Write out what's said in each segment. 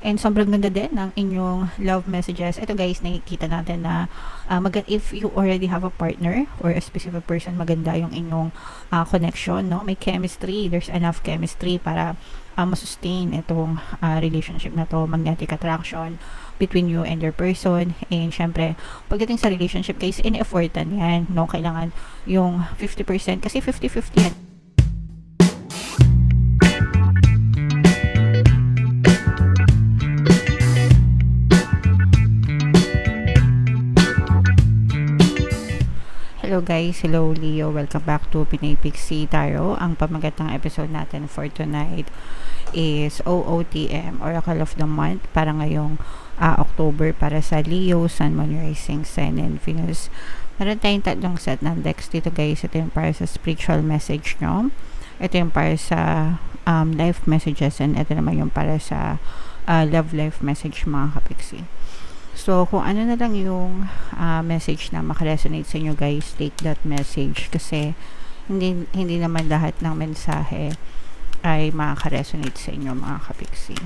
And sobrang ganda din ng inyong love messages. Ito guys, nakikita natin na if you already have a partner or a specific person, maganda yung inyong connection, no? May chemistry, there's enough chemistry para masustain itong relationship na to, magnetic attraction between you and your person. And syempre, pagdating sa relationship guys, in-effortan yan, no? Kailangan yung 50% kasi 50-50 yan. Hello guys, hello Leo, welcome back to Pinay Pixie Tarot. Ang pamagat ng episode natin for tonight is OOTM, Oracle of the Month, para ngayong October para sa Leo, Sun, Moon, Rising, Sun, and Venus. Meron tayong tatlong set ng decks dito guys. Ito yung para sa spiritual message nyo, ito yung para sa life messages, and ito naman yung para sa love life message mga kapixie. So, kung ano na lang yung message na makaresonate sa inyo guys, take that message kasi hindi naman lahat ng mensahe ay makaka-resonate sa inyo mga kapixie.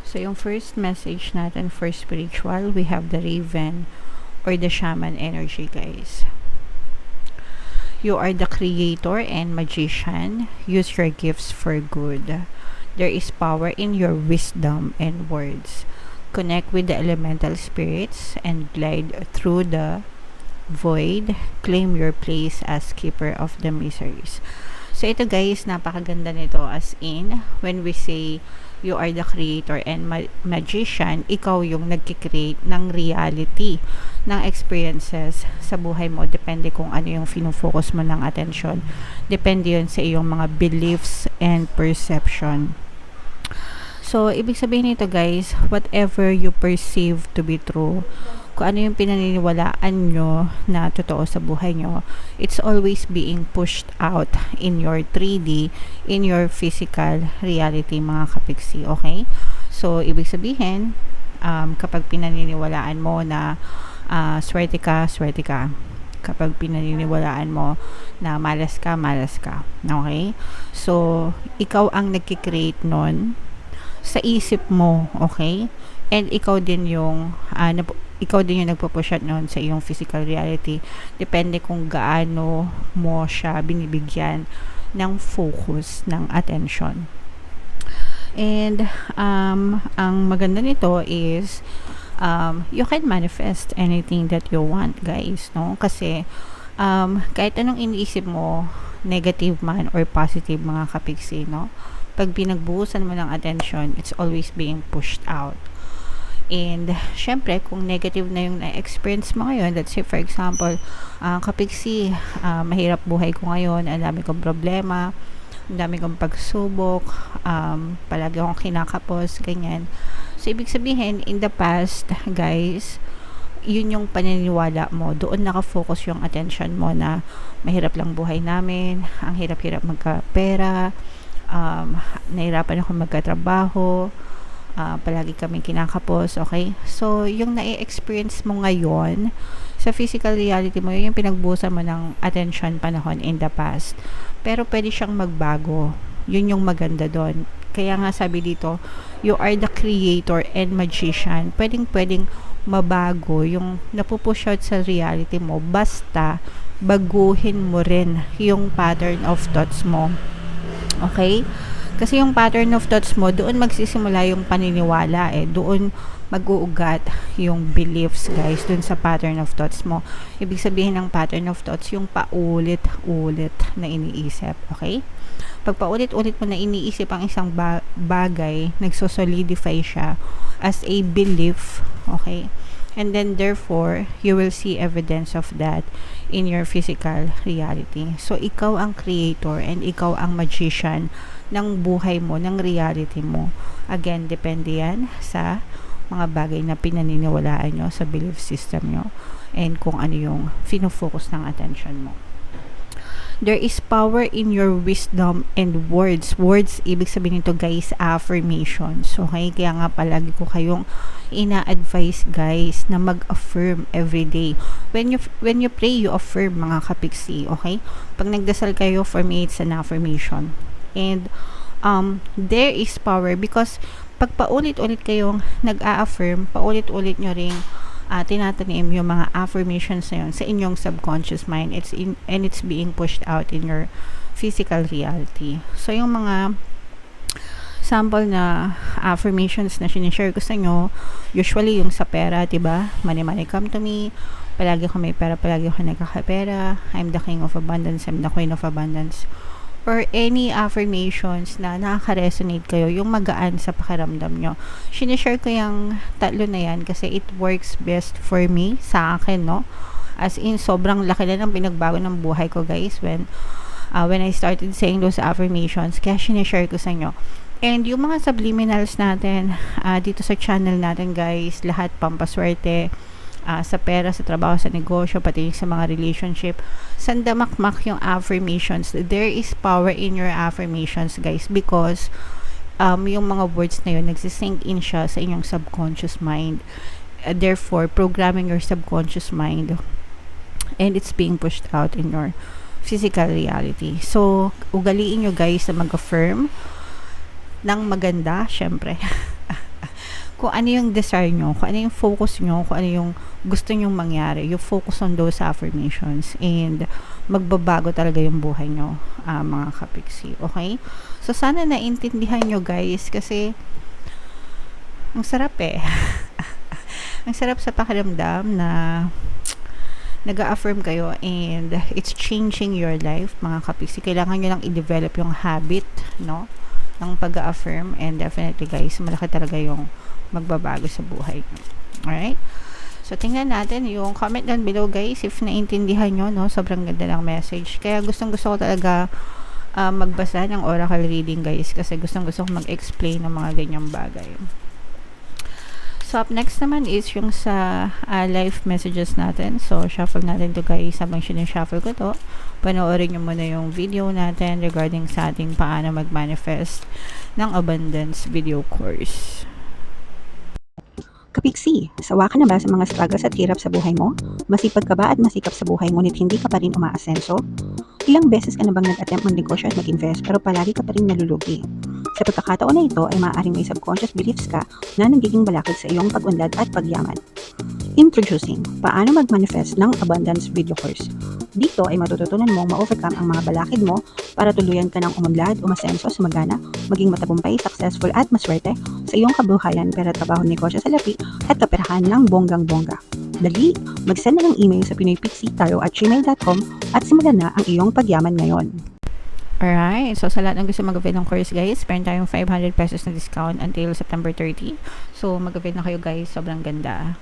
So, yung first message natin for spiritual, we have the Raven or the Shaman energy guys. You are the creator and magician. Use your gifts for good. There is power in your wisdom and words. Connect with the elemental spirits and glide through the void. Claim your place as keeper of the mysteries. So ito guys, napakaganda nito, as in when we say you are the creator and magician, ikaw yung nagki-create ng reality, ng experiences sa buhay mo. Depende kung ano yung fino-focus mo ng attention. Depende yun sa iyong mga beliefs and perception. So, ibig sabihin nito guys, whatever you perceive to be true, kung ano yung pinaniniwalaan nyo na totoo sa buhay nyo, it's always being pushed out in your 3D, in your physical reality mga kapixie, okay? So, ibig sabihin, kapag pinaniniwalaan mo na swerte ka, swerte ka. Kapag pinaniniwalaan mo na malas ka, malas ka. Okay? So, ikaw ang nagkikreate nun sa isip mo, okay? And ikaw din yung nagpo-push out noon sa iyong physical reality. Depende kung gaano mo siya binibigyan ng focus, ng attention. And ang maganda nito is you can manifest anything that you want, guys, no? Kasi kahit anong iniisip mo, negative man or positive mga kapixie, no? Pag pinagbuhusan mo ng attention, it's always being pushed out. And syempre, kung negative na yung na-experience mo ngayon, let's say for example, kapixie, mahirap buhay ko ngayon, ang dami kong problema, ang dami kong pagsubok, palagi akong kinakapos, ganyan. So, ibig sabihin, in the past, guys, yun yung paniniwala mo. Doon nakafocus yung attention mo na mahirap lang buhay namin, ang hirap-hirap magkapera, nahirapan ako magkatrabaho, palagi kami kinakapos, okay? So, yung na-experience mo ngayon sa physical reality mo, yung pinagbusan mo ng attention panahon in the past. Pero pwede siyang magbago. Yun yung maganda doon. Kaya nga sabi dito, you are the creator and magician. Pwedeng mabago yung napupush out sa reality mo, basta baguhin mo rin yung pattern of thoughts mo. Okay? Kasi yung pattern of thoughts mo, doon magsisimula yung paniniwala doon mag-uugat yung beliefs, guys, doon sa pattern of thoughts mo. Ibig sabihin ng pattern of thoughts, yung paulit-ulit na iniisip. Okay? Pag paulit-ulit mo na iniisip ang isang bagay, nagsosolidify siya as a belief, okay? And then therefore, you will see evidence of that in your physical reality. So, ikaw ang creator and ikaw ang magician ng buhay mo, ng reality mo. Again, depende yan sa mga bagay na pinaniniwalaan nyo, sa belief system nyo, and kung ano yung fino-focus ng attention mo. There is power in your wisdom and words. Words, ibig sabihin nito guys, affirmations. Okay? Kaya nga palagi ko kayong ina-advise guys na mag-affirm every day. When you pray, you affirm mga kapixie. Okay? Pag nagdasal kayo, for me, it's an affirmation. And there is power because pag paulit-ulit kayong nag-a-affirm, paulit-ulit nyo ring tinatanim yung mga affirmations na yun sa inyong subconscious mind. And it's being pushed out in your physical reality. So, yung mga sample na affirmations na sinishare ko sa inyo, usually yung sa pera, diba? Money, money come to me. Palagi ko may pera, palagi ko nagkakapera. I'm the king of abundance, I'm the queen of abundance. Or any affirmations na nakaka-resonate kayo, yung magaan sa pakiramdam nyo. Sinishare ko yung tatlo na yan kasi it works best for me, sa akin, no? As in, sobrang laki na ng pinagbago ng buhay ko, guys, when I started saying those affirmations. Kaya sinishare ko sa inyo. And yung mga subliminals natin dito sa channel natin, guys, lahat pampaswerte, sa pera, sa trabaho, sa negosyo, pati sa mga relationship, sandamakmak yung affirmations. There is power in your affirmations, guys, because yung mga words na yun nagsisink in siya sa inyong subconscious mind. Therefore, programming your subconscious mind, and it's being pushed out in your physical reality. So, ugaliin nyo, guys, na mag-affirm ng maganda, syempre. Kung ano yung desire nyo, kung ano yung focus nyo, kung ano yung gusto nyong mangyari, you focus on those affirmations, and magbabago talaga yung buhay nyo, mga kapiksi. Okay? So, sana naintindihan nyo, guys, kasi ang sarap ang sarap sa pakiramdam na nag-a-affirm kayo and it's changing your life, mga kapiksi. Kailangan nyo lang i-develop yung habit, no, ng pag-a-affirm, and definitely, guys, malaki talaga yung magbabago sa buhay. Alright? So, tingnan natin yung comment down below, guys, if naintindihan nyo, no? Sobrang ganda ng message. Kaya gustong gusto ko talaga magbasa ng oracle reading, guys, kasi gustong gusto ko mag-explain ng mga ganyang bagay. So, up next naman is yung sa live messages natin. So, shuffle natin to, guys. Habang sinushuffle ko to, panoorin nyo muna yung video natin regarding sa ating paano mag-manifest ng abundance video course. Kapiksi, sawa ka na ba sa mga struggles at hirap sa buhay mo? Masipag ka ba at masikap sa buhay ngunit hindi ka pa rin umaasenso? Ilang beses ka na bang nag-attempt magnegosyo at mag-invest pero palagi ka pa rin nalulugi? Sa pagkakataon na ito ay maaaring may subconscious beliefs ka na nagiging balakid sa iyong pag-unlad at pagyaman. Introducing, paano mag-manifest ng abundance video course. Dito ay matututunan mong ma-overcome ang mga balakid mo para tuluyan ka ng umunlad, umasenso, sumagana, maging matagumpay, successful at maswerte sa iyong kabuhayan, pera, trabaho, negosyo sa lapi at kaperahan ng bonggang-bongga. Dali, mag-send na ng email sa pinoypixitaro@gmail.com at simulan na ang iyong pagyaman ngayon. Alright, so sa lahat ng gusto mag-avail ng course, guys, meron tayong 500 pesos na discount until September 30. So, mag-avail na kayo, guys. Sobrang ganda.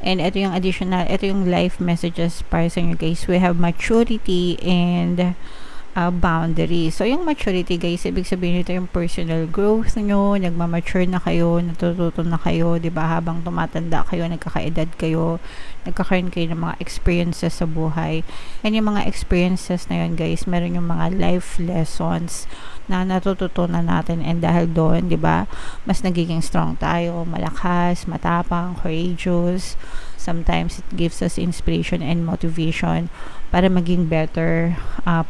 And ito yung additional, ito yung live messages para sa inyo, guys. We have maturity and boundaries. So, yung maturity, guys, ibig sabihin ito yung personal growth nyo, nagmamature na kayo, natututo na kayo, di ba, habang tumatanda kayo, nagkakaedad kayo, nagkakaroon kayo ng mga experiences sa buhay. And yung mga experiences na yun, guys, meron yung mga life lessons na natututunan natin, and dahil doon, di ba, mas nagiging strong tayo, malakas, matapang, courageous. Sometimes it gives us inspiration and motivation para maging better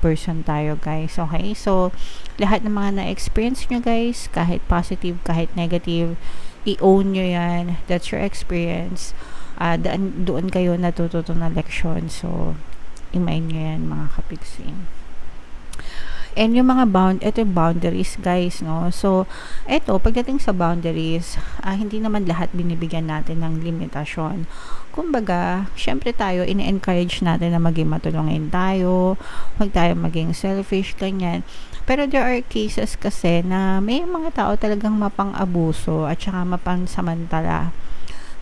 person tayo, guys. Okay? So, lahat ng mga na-experience nyo, guys, kahit positive, kahit negative, i-own nyo yan. That's your experience. Doon kayo natututo na leksyon. So, i-mind nyo yan, mga kapiksing. And yung mga ito yung boundaries, guys, no? So, ito, pagdating sa boundaries, hindi naman lahat binibigyan natin ng limitasyon. Kumbaga, syempre tayo, ini-encourage natin na maging matulungin tayo, huwag tayo maging selfish, ganyan. Pero there are cases kasi na may mga tao talagang mapang-abuso at saka mapang-samantala.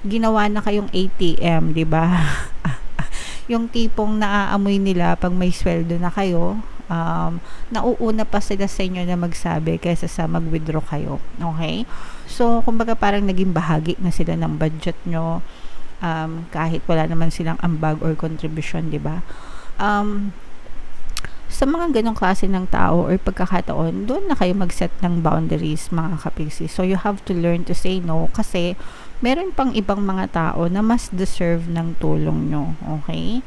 Ginawa na kayong ATM, di ba? Yung tipong naaamoy nila pag may sweldo na kayo, nauuna pa sila sa inyo na magsabi kaysa sa mag-withdraw kayo. Okay? So, kumbaga parang naging bahagi na sila ng budget nyo, kahit wala naman silang ambag or contribution, di ba? Sa mga ganong klase ng tao or pagkakataon, doon na kayo mag-set ng boundaries, mga kapiksi. So, you have to learn to say no kasi meron pang ibang mga tao na mas deserve ng tulong nyo. Okay?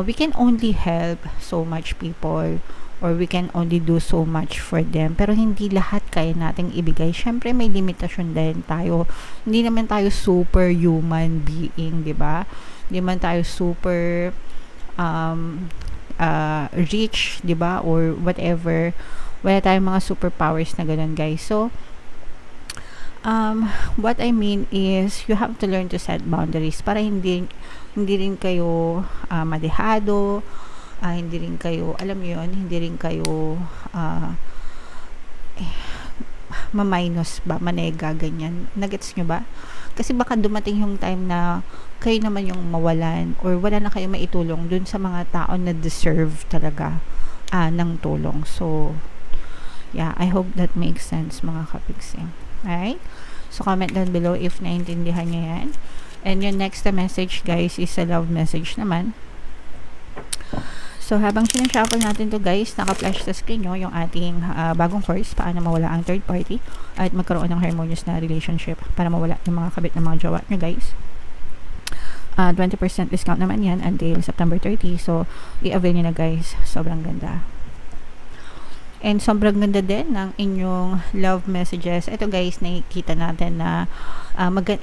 We can only help so much people or we can only do so much for them. Pero hindi lahat kaya nating ibigay. Syempre may limitasyon din tayo. Hindi naman tayo super human being, 'di ba? Hindi man tayo super rich, 'di ba? Or whatever. Wala tayong mga superpowers na ganun, guys. So what I mean is you have to learn to set boundaries para hindi rin kayo madehado, hindi rin kayo, alam mo yun, hindi rin kayo ma-minus ba, manega, ganyan. Nagets nyo ba? Kasi baka dumating yung time na kayo naman yung mawalan or wala na kayo maitulong dun sa mga tao na deserve talaga ng tulong. So yeah, I hope that makes sense, mga kapiksi. Alright? So, comment down below if naintindihan nyo yan. And yung next na message, guys, is a love message naman. So, habang sinashuffle natin to, guys, naka-flash sa screen nyo yung ating bagong course, paano mawala ang third party at magkaroon ng harmonious na relationship para mawala yung mga kabit ng mga jowa nyo, guys. 20% discount naman yan until September 30. So, i-avail nyo na, guys. Sobrang ganda. And sobrang ganda din ng inyong love messages. Ito, guys, nakikita natin na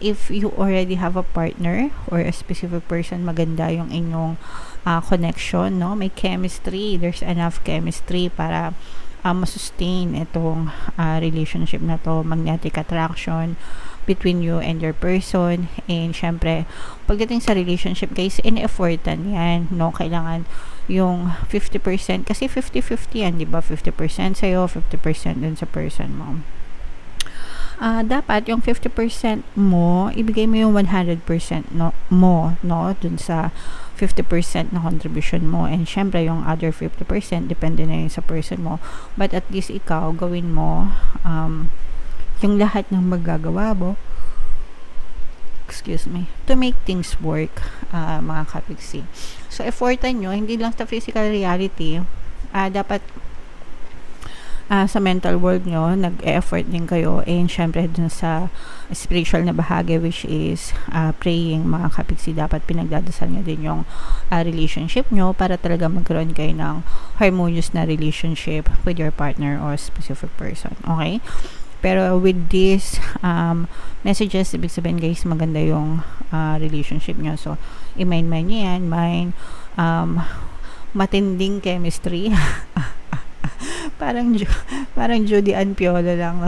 if you already have a partner or a specific person, maganda yung inyong connection, no? May chemistry. There's enough chemistry para masustain itong relationship na to. Magnetic attraction between you and your person. And syempre, pagdating sa relationship, guys, in-effortan yan, no? Kailangan yung 50%, kasi 50-50 yan, di ba? 50% sa'yo, 50% dun sa person mo. Dapat yung 50% mo, ibigay mo yung 100% mo, dun sa 50% na contribution mo. And syempre, yung other 50%, depende na yun sa person mo. But at least ikaw, gawin mo yung lahat ng magagawa mo, to make things work, mga kapiksi. So, effortan nyo, hindi lang sa physical reality, dapat sa mental world nyo, nag-effort din kayo, and syempre dun sa spiritual na bahagi, which is praying, mga kapiksi, dapat pinagdadasal nyo din yung relationship nyo para talaga magkaroon kayo ng harmonious na relationship with your partner or specific person. Okay? Pero with these messages, ibig sabihin, guys, maganda yung relationship nyo. So, i-mind nyo yan. Matinding chemistry. parang Judy and Piolo lang.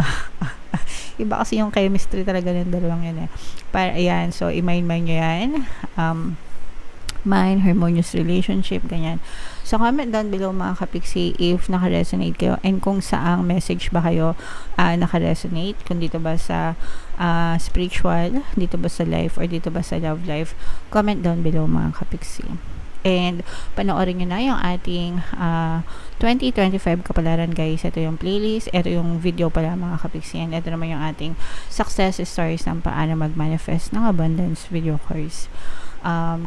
Iba kasi yung chemistry talaga ng dalawang yan eh. Ayan, so i-mind nyo yan. Harmonious relationship, ganyan. So, comment down below, mga kapiksi, if naka-resonate kayo and kung saang message ba kayo naka-resonate, kung dito ba sa spiritual, dito ba sa life, or dito ba sa love life. Comment down below, mga kapiksi. And panoorin nyo na yung ating 2025 kapalaran, guys. Ito yung playlist, ito yung video pala, mga kapiksi, and ito naman yung ating success stories ng paano mag-manifest ng abundance video course.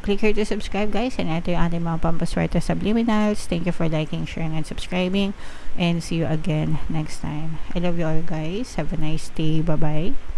Click here to subscribe, guys, and ito yung ating mga pampaswerte subliminals. Thank you for liking, sharing, and subscribing, and see you again next time. I love you all, guys. Have a nice day. Bye-bye.